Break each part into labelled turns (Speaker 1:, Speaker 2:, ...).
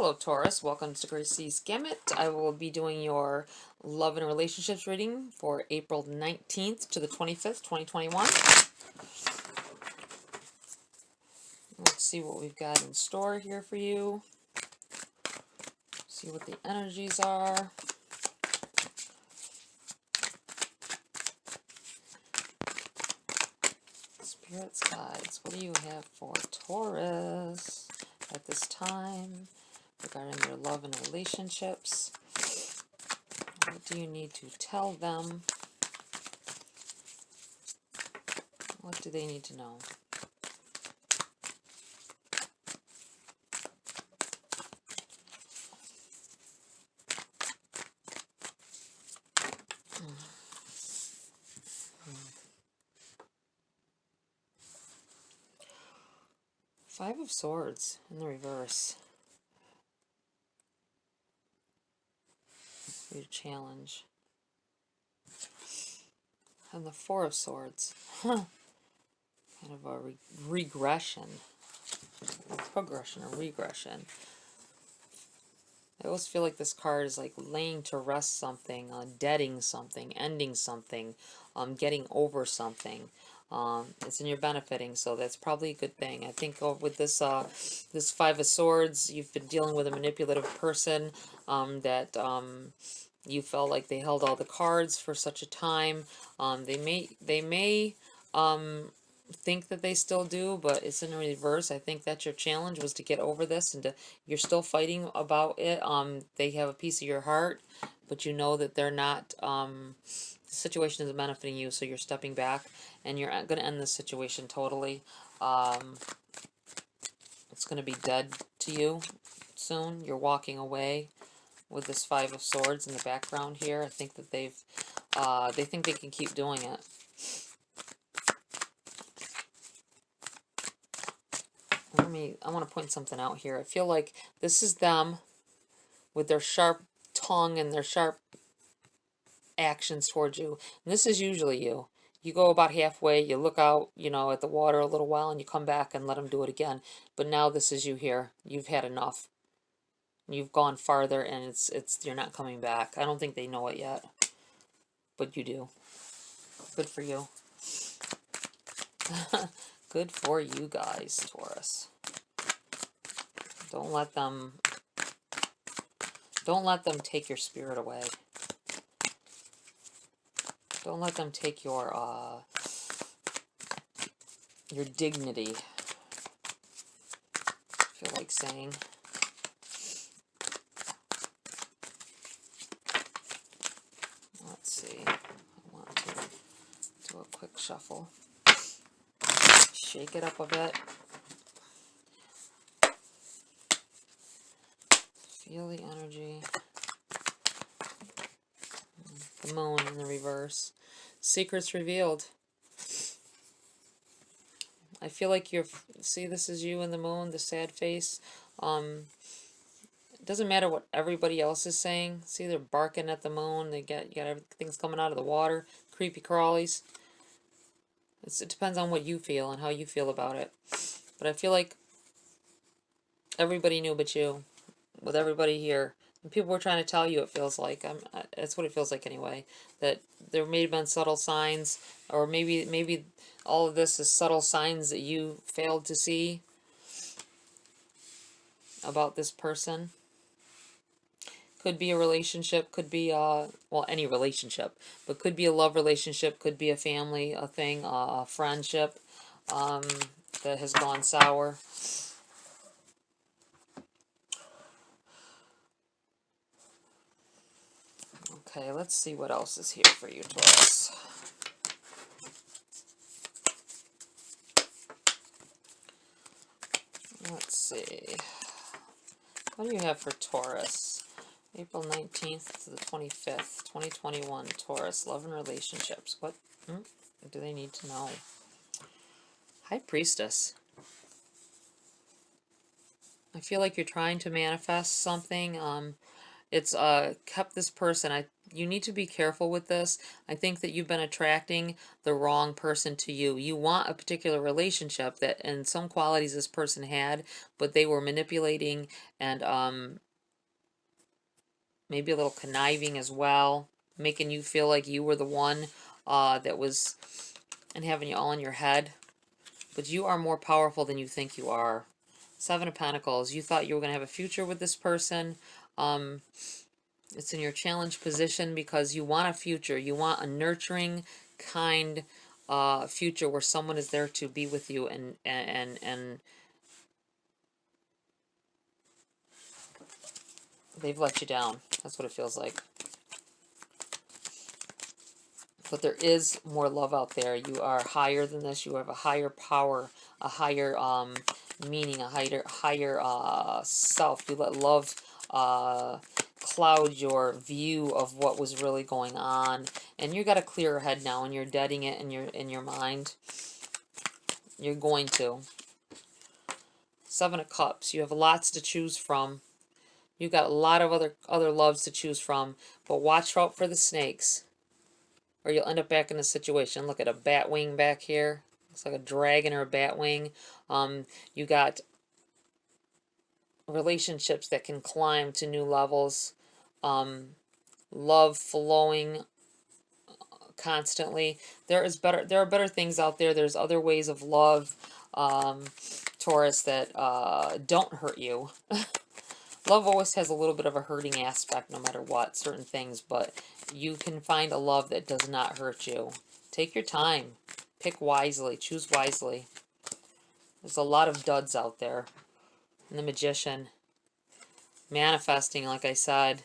Speaker 1: Hello Taurus, welcome to GRAYCI'S Gamut. I will be doing your love and relationships reading for April 19th to the 25th, 2021. Let's see what we've got in store here for you. See what the energies are. Spirits, guides, what do you have for Taurus at this time regarding your love and relationships? What do you need to tell them? What do they need to know? Five of Swords in the reverse. Your challenge. And the Four of Swords. Kind of a regression. Progression or regression. I always feel like this card is like laying to rest something, deading something, ending something, getting over something. It's in your benefiting, so that's probably a good thing. I think with this this Five of Swords, you've been dealing with a manipulative person that you felt like they held all the cards for such a time. They may think that they still do, but it's in reverse. I think that's your challenge, was to get over this, and you're still fighting about it. They have a piece of your heart, but you know that they're not, the situation is benefiting you, so you're stepping back, and you're going to end this situation totally. It's going to be dead to you soon. You're walking away with this Five of Swords in the background here. I think that they think they can keep doing it. I want to point something out here. I feel like this is them with their sharp tongue and their sharp actions towards you. And this is usually you. You go about halfway, you look out, you know, at the water a little while, and you come back and let them do it again. But now this is you here. You've had enough. You've gone farther, and you're not coming back. I don't think they know it yet, but you do. Good for you. Good for you guys, Taurus. Don't let them take your spirit away. Don't let them take your dignity, I feel like saying. Let's see. I want to do a quick shuffle. Shake it up a bit. Feel the energy. The Moon in the reverse. Secrets revealed. I feel like see, this is you in the Moon, the sad face. It doesn't matter what everybody else is saying. See, they're barking at the moon. You got everything's coming out of the water. Creepy crawlies. It depends on what you feel and how you feel about it. But I feel like everybody knew but you. With everybody here. And people were trying to tell you, it feels like. That's what it feels like anyway. That there may have been subtle signs, or maybe all of this is subtle signs that you failed to see about this person. Could be a relationship, could be well, any relationship, but could be a love relationship, could be a family, a thing, a friendship that has gone sour. Okay, let's see what else is here for you, Taurus. Let's see. What do you have for Taurus? April 19th to the 25th, 2021, Taurus, love and relationships. What do they need to know? High Priestess. I feel like you're trying to manifest something. It's kept this person. you need to be careful with this. I think that you've been attracting the wrong person to you. You want a particular relationship that, and some qualities this person had, but they were manipulating and maybe a little conniving as well, making you feel like you were the one that was, and having you all in your head. But you are more powerful than you think you are. Seven of Pentacles. You thought you were going to have a future with this person. It's in your challenge position because you want a future. You want a nurturing, kind future where someone is there to be with you and they've let you down. That's what it feels like. But there is more love out there. You are higher than this. You have a higher power, a higher meaning, a higher self. You let love cloud your view of what was really going on, and you got a clearer head now, and you're deading it in your mind. You're going to. Seven of Cups. You have lots to choose from. You got a lot of other loves to choose from, but watch out for the snakes, or you'll end up back in a situation. Look at a bat wing back here. Looks like a dragon or a bat wing. You got relationships that can climb to new levels. Love flowing constantly. There are better things out there. There's other ways of love, Taurus, that don't hurt you. Love always has a little bit of a hurting aspect no matter what, certain things, but you can find a love that does not hurt you. Take your time. Pick wisely. Choose wisely. There's a lot of duds out there. And the Magician. Manifesting, like I said.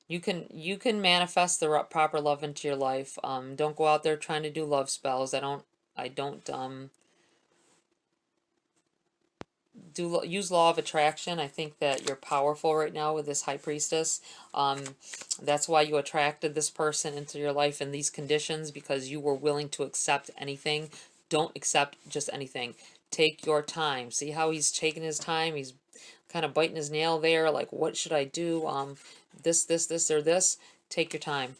Speaker 1: You can manifest the proper love into your life. Don't go out there trying to do love spells. I don't use law of attraction. I think that you're powerful right now with this High Priestess. That's why you attracted this person into your life in these conditions, because you were willing to accept anything. Don't accept just anything. Take your time. See how he's taking his time? He's kind of biting his nail there, like, what should I do? This, or this. Take your time.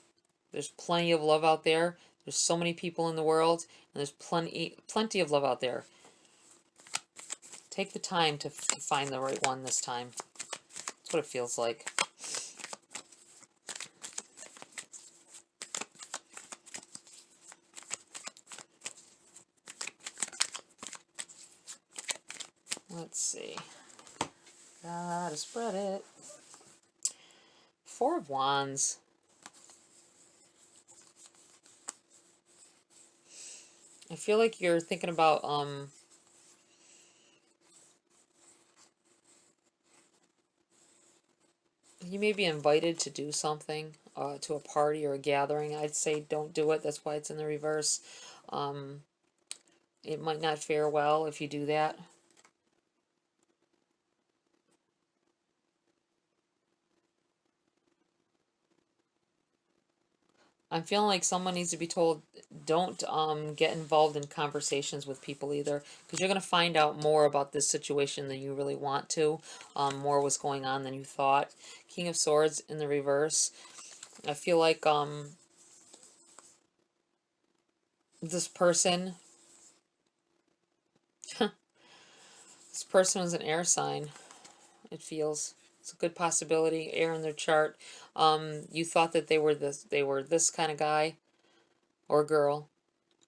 Speaker 1: There's plenty of love out there. There's so many people in the world, and there's plenty of love out there. Take the time to find the right one this time. That's what it feels like. Let's see. Gotta spread it. Four of Wands. I feel like you're thinking about you may be invited to do something, to a party or a gathering. I'd say don't do it. That's why it's in the reverse. It might not fare well if you do that. I'm feeling like someone needs to be told, don't get involved in conversations with people either, because you're going to find out more about this situation than you really want to. More what's going on than you thought. King of Swords in the reverse. I feel like this person, this person was an air sign, it feels. It's a good possibility. Air in their chart. You thought that they were this kind of guy or girl.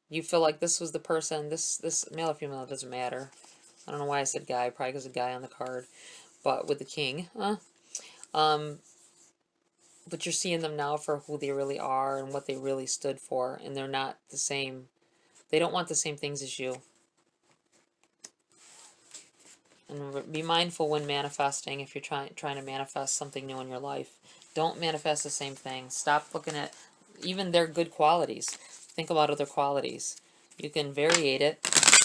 Speaker 1: You feel like this was the person. This male or female, it doesn't matter. I don't know why I said guy. Probably because of guy on the card. But with the king, but you're seeing them now for who they really are and what they really stood for, and they're not the same. They don't want the same things as you. And be mindful when manifesting. If you're trying to manifest something new in your life, don't manifest the same thing. Stop looking at even their good qualities. Think about other qualities. You can variate it.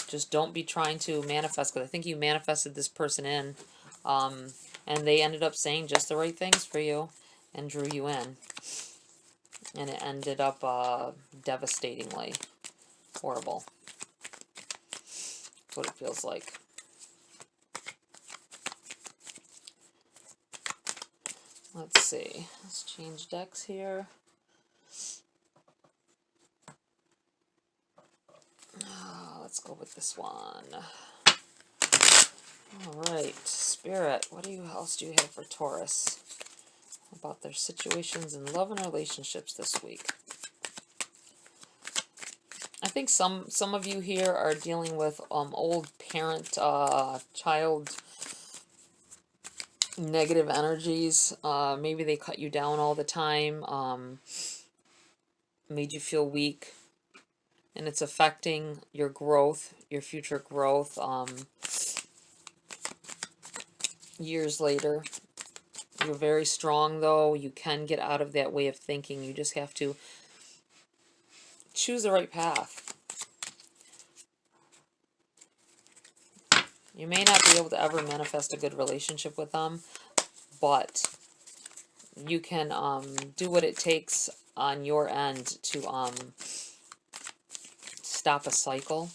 Speaker 1: Just don't be trying to manifest, because I think you manifested this person in, and they ended up saying just the right things for you and drew you in, and it ended up devastatingly horrible. That's what it feels like. Let's see. Let's change decks here. go with this one. Alright, Spirit, what else do you have for Taurus? About their situations in love and relationships this week. I think some of you here are dealing with old parent, child negative energies. Maybe they cut you down all the time, made you feel weak, and it's affecting your growth, your future growth, years later. You're very strong, though. You can get out of that way of thinking. You just have to choose the right path. You may not be able to ever manifest a good relationship with them, but you can do what it takes on your end to stop a cycle.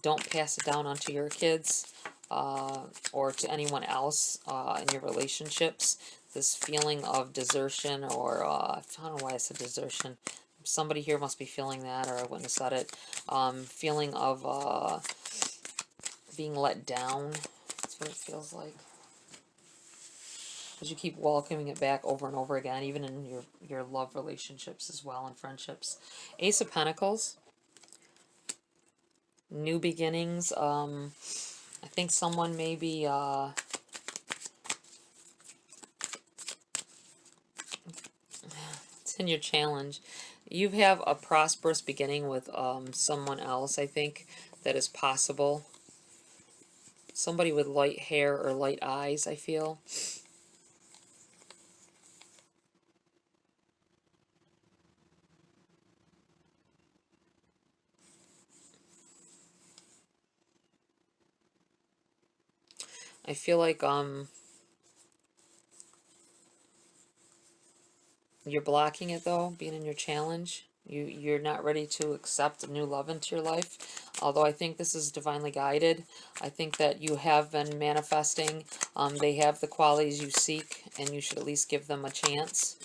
Speaker 1: Don't pass it down onto your kids or to anyone else in your relationships. This feeling of desertion, or I don't know why I said desertion. Somebody here must be feeling that, or I wouldn't have said it. Feeling of being let down. That's what it feels like. Because you keep welcoming it back over and over again, even in your love relationships as well, and friendships. Ace of Pentacles. New beginnings. I think someone may be it's in your challenge. You have a prosperous beginning with someone else, I think, that is possible. Somebody with light hair or light eyes, I feel. I feel like you're blocking it, though, being in your challenge. You're not ready to accept new love into your life. Although I think this is divinely guided. I think that you have been manifesting. They have the qualities you seek, and you should at least give them a chance.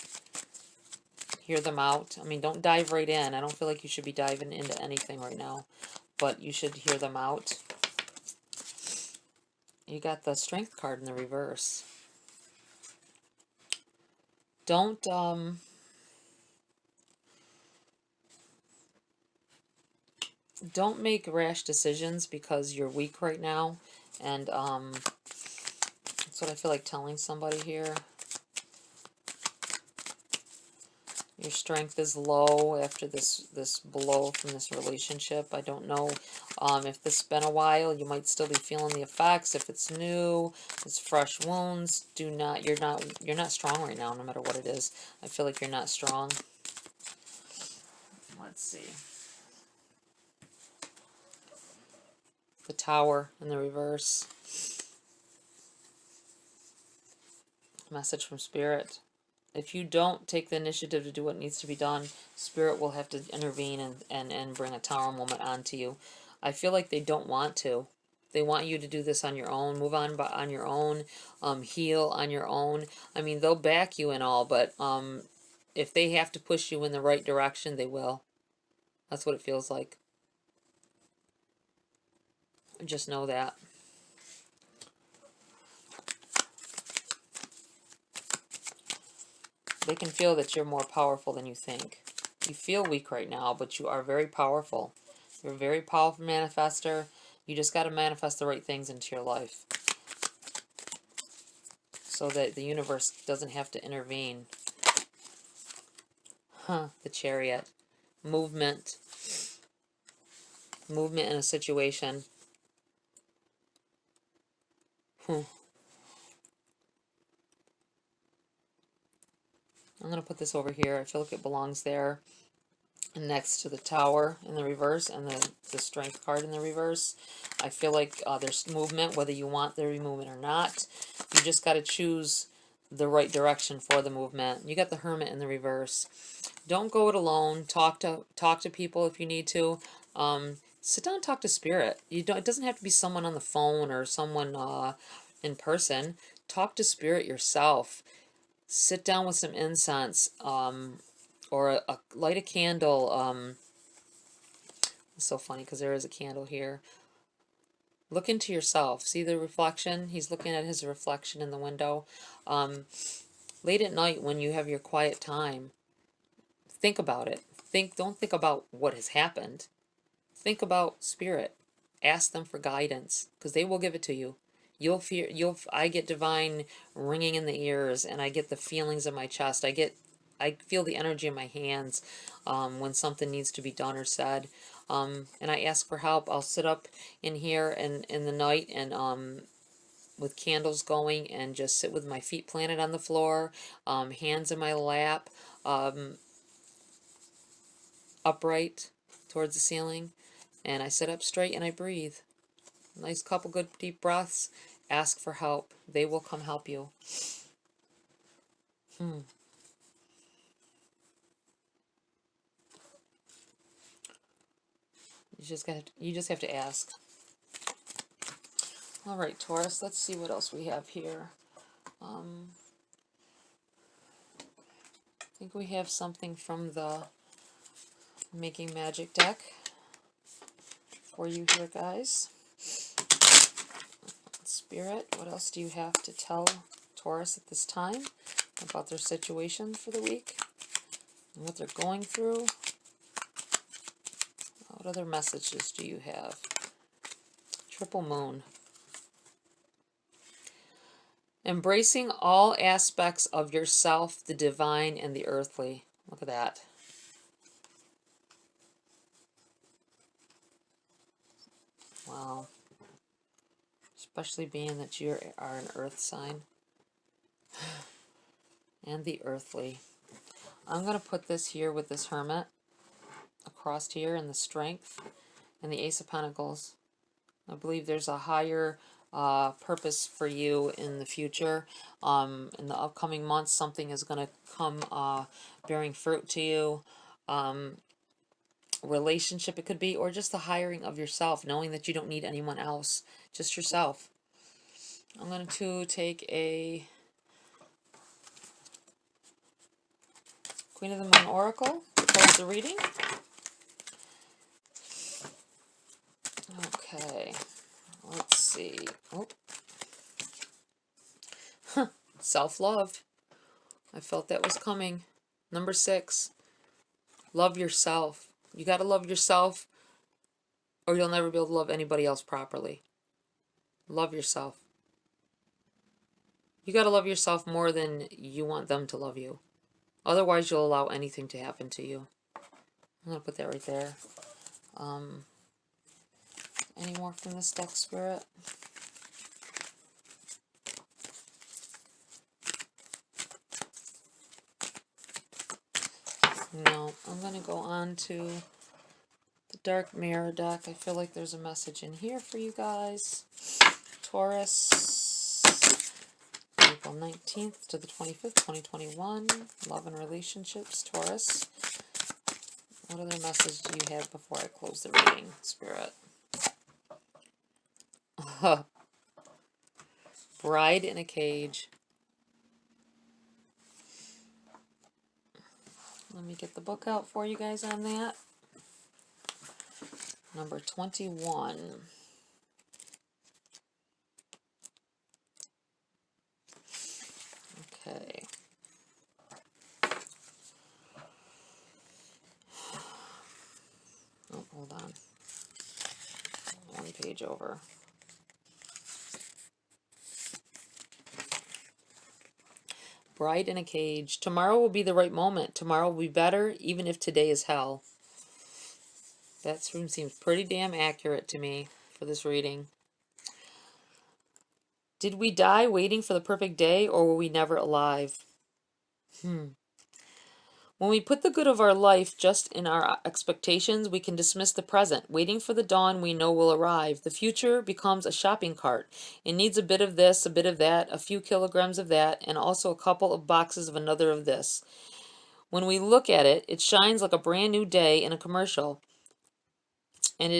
Speaker 1: Hear them out. I mean, don't dive right in. I don't feel like you should be diving into anything right now. But you should hear them out. You got the Strength card in the reverse. Don't make rash decisions because you're weak right now. And that's what I feel like telling somebody here. Your strength is low after this blow from this relationship. I don't know if this has been a while. You might still be feeling the effects. If it's new, it's fresh wounds. You're not strong right now, no matter what it is. I feel like you're not strong. Let's see. The Tower in the reverse. Message from Spirit. If you don't take the initiative to do what needs to be done, Spirit will have to intervene and bring a Tower moment onto you. I feel like they don't want to. They want you to do this on your own, move on on your own, heal on your own. I mean, they'll back you and all, but if they have to push you in the right direction, they will. That's what it feels like. Just know that. They can feel that you're more powerful than you think. You feel weak right now, but you are very powerful. You're a very powerful manifester. You just got to manifest the right things into your life so that the universe doesn't have to intervene. The Chariot. Movement. Movement in a situation. I'm going to put this over here. I feel like it belongs there. Next to the Tower in the reverse and the Strength card in the reverse. I feel like there's movement, whether you want there to be movement or not. You just got to choose the right direction for the movement. You got the Hermit in the reverse. Don't go it alone. Talk to people if you need to. Sit down and talk to Spirit. It doesn't have to be someone on the phone or someone in person. Talk to Spirit yourself. Sit down with some incense, or light a candle, It's so funny because there is a candle here. Look into yourself. See the reflection? He's looking at his reflection in the window. Late at night when you have your quiet time, think about it. Don't think about what has happened. Think about spirit. Ask them for guidance because they will give it to you. I get divine ringing in the ears, and I get the feelings in my chest. I feel the energy in my hands when something needs to be done or said. And I ask for help. I'll sit up in here and in the night and with candles going and just sit with my feet planted on the floor, hands in my lap, upright towards the ceiling, and I sit up straight and I breathe. Nice couple good deep breaths. Ask for help. They will come help you. You just have to ask. All right, Taurus, let's see what else we have here. I think we have something from the Making Magic deck for you here, guys. Spirit, what else do you have to tell Taurus at this time about their situation for the week and what they're going through? What other messages do you have? Triple Moon. Embracing all aspects of yourself, the divine and the earthly. Look at that. Wow. Especially being that you are an earth sign. And the earthly. I'm going to put this here with this Hermit across here in the Strength and the Ace of Pentacles. I believe there's a higher purpose for you in the future. In the upcoming months, something is going to come bearing fruit to you. Relationship it could be, or just the hiring of yourself, knowing that you don't need anyone else, just yourself. I'm going to take a Queen of the Moon Oracle to close the reading. Okay, let's see. Oh. Self-love. I felt that was coming. Number 6. Love yourself. You got to love yourself or you'll never be able to love anybody else properly. Love yourself. You got to love yourself more than you want them to love you. Otherwise, you'll allow anything to happen to you. I'm going to put that right there. Any more from this deck, Spirit? No, I'm going to go on to the Dark Mirror deck. I feel like there's a message in here for you guys. Taurus, April 19th to the 25th, 2021. Love and relationships, Taurus. What other message do you have before I close the reading, Spirit? Bride in a Cage. Let me get the book out for you guys on that. Number 21. Okay. Oh, hold on. One page over. Bride in a Cage. Tomorrow will be the right moment. Tomorrow will be better, even if today is hell. That room seems pretty damn accurate to me for this reading. Did we die waiting for the perfect day, or were we never alive? When we put the good of our life just in our expectations, we can dismiss the present, waiting for the dawn we know will arrive. The future becomes a shopping cart. It needs a bit of this, a bit of that, a few kilograms of that, and also a couple of boxes of another of this. When we look at it, it shines like a brand new day in a commercial. And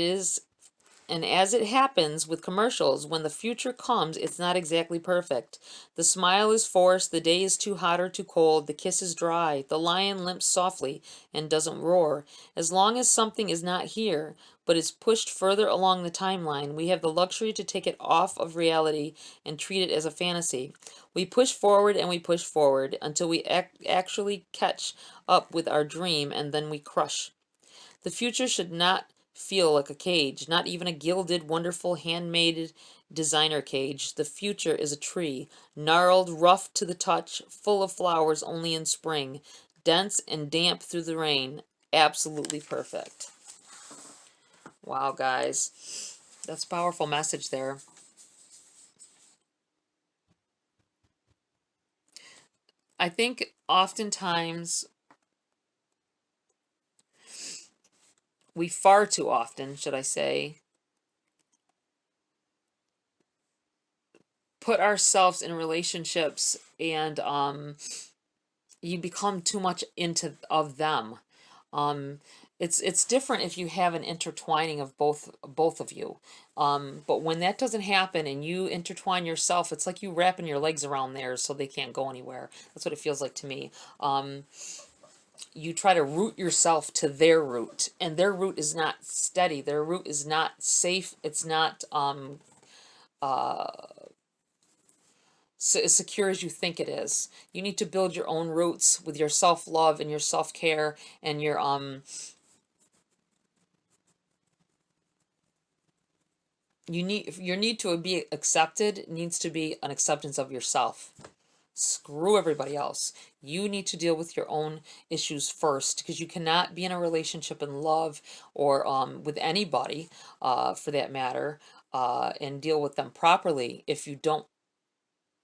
Speaker 1: as it happens with commercials, when the future comes, it's not exactly perfect. The smile is forced, the day is too hot or too cold, the kiss is dry, the lion limps softly and doesn't roar. As long as something is not here, but is pushed further along the timeline, we have the luxury to take it off of reality and treat it as a fantasy. We push forward and we push forward until we actually catch up with our dream, and then we crush. The future should not feel like a cage, not even a gilded, wonderful, handmade designer cage. The future is a tree, gnarled, rough to the touch, full of flowers only in spring, dense and damp through the rain. Absolutely perfect. Wow, guys. That's a powerful message there. I think oftentimes, we far too often, should I say, put ourselves in relationships, and you become too much into of them. Um, it's different if you have an intertwining of both of you. But when that doesn't happen and you intertwine yourself, it's like you wrapping your legs around theirs so they can't go anywhere. That's what it feels like to me. You try to root yourself to their root, and their root is not steady. Their root is not safe. It's not as secure as you think it is. You need to build your own roots with your self-love and your self-care and your need to be accepted needs to be an acceptance of yourself. Screw everybody else. You need to deal with your own issues first, because you cannot be in a relationship and love, or with anybody for that matter, and deal with them properly if you don't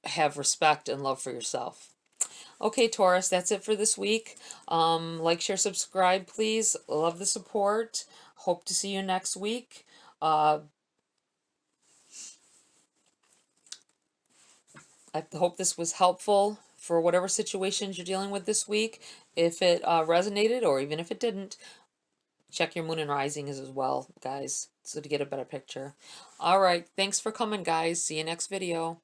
Speaker 1: have respect and love for yourself. Okay, Taurus, that's it for this week. Like, share, subscribe, please. Love the support. Hope to see you next week. I hope this was helpful for whatever situations you're dealing with this week. If it resonated, or even if it didn't, check your moon and rising as well, guys, so to get a better picture. All right, thanks for coming, guys. See you next video.